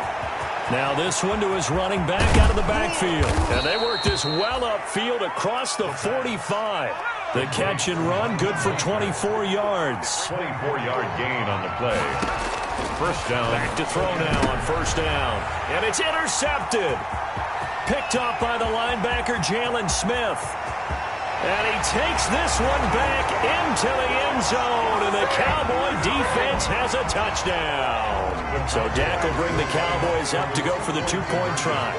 Now this one to his running back out of the backfield. And they work this well upfield across the 45. The catch and run, good for 24 yards. 24-yard gain on the play. First down. Back to throw now on first down. And it's intercepted. Picked off by the linebacker, Jalen Smith. And he takes this one back into the end zone, and the Cowboy defense has a touchdown. So Dak will bring the Cowboys up to go for the two-point try.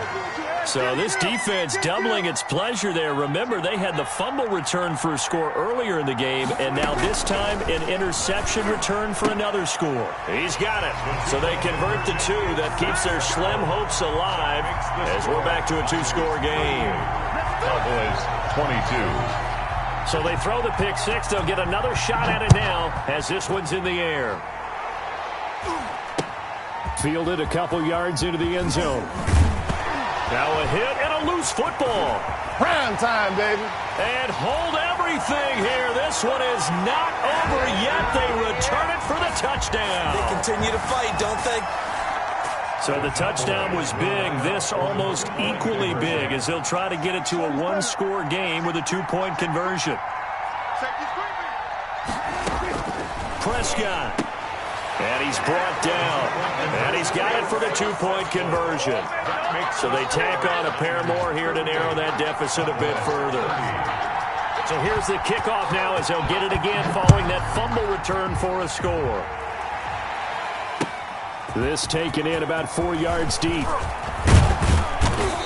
So this defense doubling its pleasure there. Remember, they had the fumble return for a score earlier in the game, and now this time an interception return for another score. He's got it. So they convert the two. That keeps their slim hopes alive as we're back to a two-score game. Cowboys 22. So they throw the pick six. They'll get another shot at it now as this one's in the air. Fielded a couple yards into the end zone. Now a hit and a loose football. Prime time, baby. And hold everything here. This one is not over yet. They return it for the touchdown. They continue to fight, don't they? So the touchdown was big. This almost equally big as they'll try to get it to a one-score game with a two-point conversion. Prescott. And he's brought down. And he's got it for the two-point conversion. So they tack on a pair more here to narrow that deficit a bit further. So here's the kickoff now as they'll get it again following that fumble return for a score. This taken in about 4 yards deep.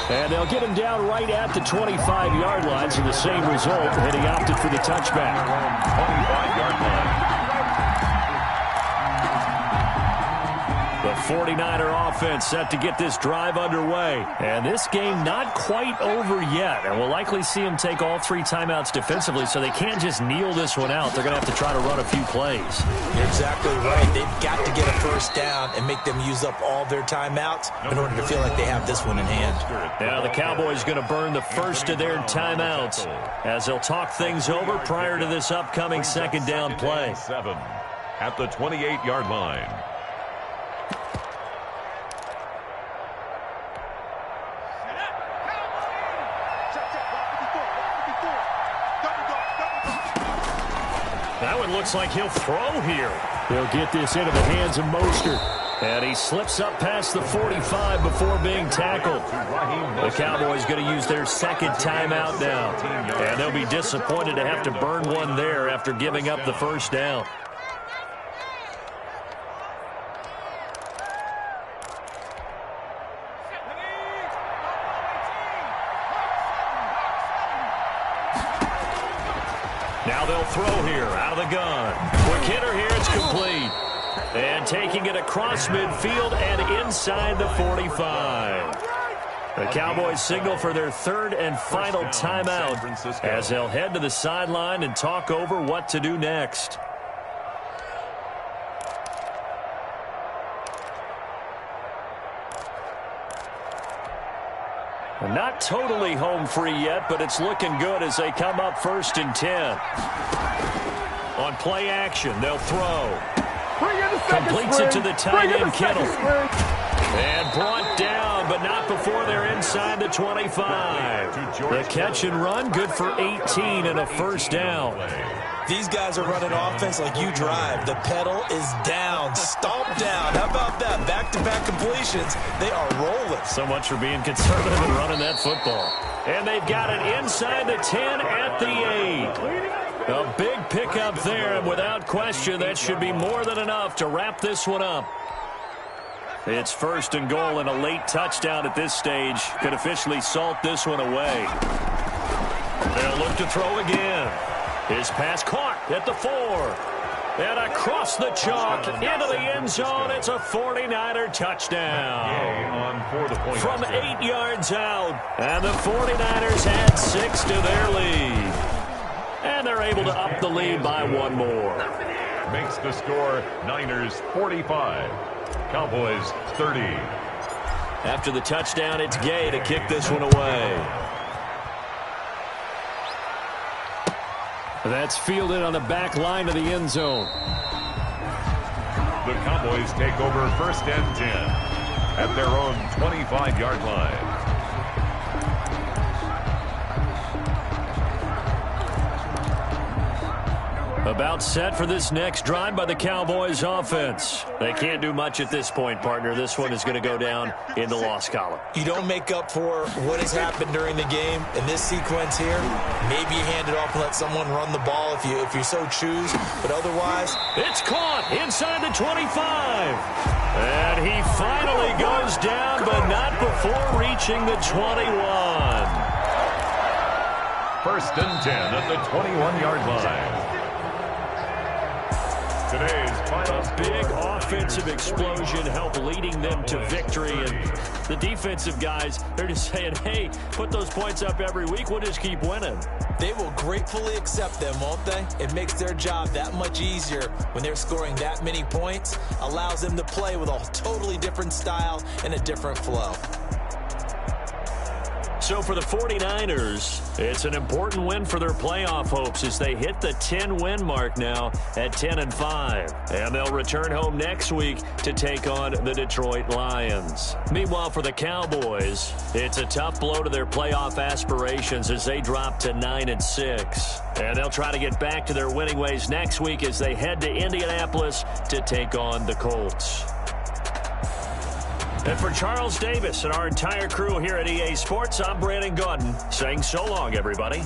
And they'll get him down right at the 25-yard line, so the same result, and he opted for the touchback. 25-yard line. The 49er offense set to get this drive underway. And this game not quite over yet. And we'll likely see them take all three timeouts defensively, so they can't just kneel this one out. They're going to have to try to run a few plays. You're exactly right. They've got to get a first down and make them use up all their timeouts in order to feel like they have this one in hand. Now the Cowboys going to burn the first of their timeouts as they'll talk things over prior to this upcoming second down play. 7 at the 28-yard line. That one looks like he'll throw here. He'll get this into the hands of Mostert. And he slips up past the 45 before being tackled. The Cowboys going to use their second timeout now. And they'll be disappointed to have to burn one there after giving up the first down. Now they'll throw here out of the gun. Quick hitter here, it's complete. And taking it across midfield and inside the 45. The Cowboys signal for their third and final timeout as they'll head to the sideline and talk over what to do next. Not totally home free yet, but it's looking good as they come up 1st and 10. On play action, they'll throw. Completes it to the tight end, Kittle. And brought down, but not before they're inside the 25. The catch and run, good for 18 and a first down. These guys are running offense like you drive. The pedal is down, stomp down. How about that? Back-to-back completions. They are rolling. So much for being conservative and running that football. And they've got it inside the 10 at the 8. A big pickup there, and without question, that should be more than enough to wrap this one up. It's 1st and goal, and a late touchdown at this stage could officially salt this one away. They'll look to throw again. His pass caught at the 4. And across the chalk, into the end zone, it's a 49er touchdown. From 8 yards out, and the 49ers add 6 to their lead. And they're able to up the lead by 1 more. Makes the score Niners 45, Cowboys 30. After the touchdown, it's Gay to kick this one away. That's fielded on the back line of the end zone. The Cowboys take over 1st and 10 at their own 25-yard line. About set for this next drive by the Cowboys offense. They can't do much at this point, partner. This one is going to go down in the loss column. You don't make up for what has happened during the game in this sequence here. Maybe you hand it off and let someone run the ball if you so choose. But otherwise, it's caught inside the 25. And he finally goes down, but not before reaching the 21. 1st and 10 at the 21-yard line. Today's final big offensive explosion helped leading them to victory. And the defensive guys, they're just saying, hey, put those points up every week. We'll just keep winning. They will gratefully accept them, won't they? It makes their job that much easier when they're scoring that many points. Allows them to play with a totally different style and a different flow. So for the 49ers, it's an important win for their playoff hopes as they hit the 10-win mark now at 10-5. And they'll return home next week to take on the Detroit Lions. Meanwhile, for the Cowboys, it's a tough blow to their playoff aspirations as they drop to 9-6. And they'll try to get back to their winning ways next week as they head to Indianapolis to take on the Colts. And for Charles Davis and our entire crew here at EA Sports, I'm Brandon Gaudin saying so long, everybody.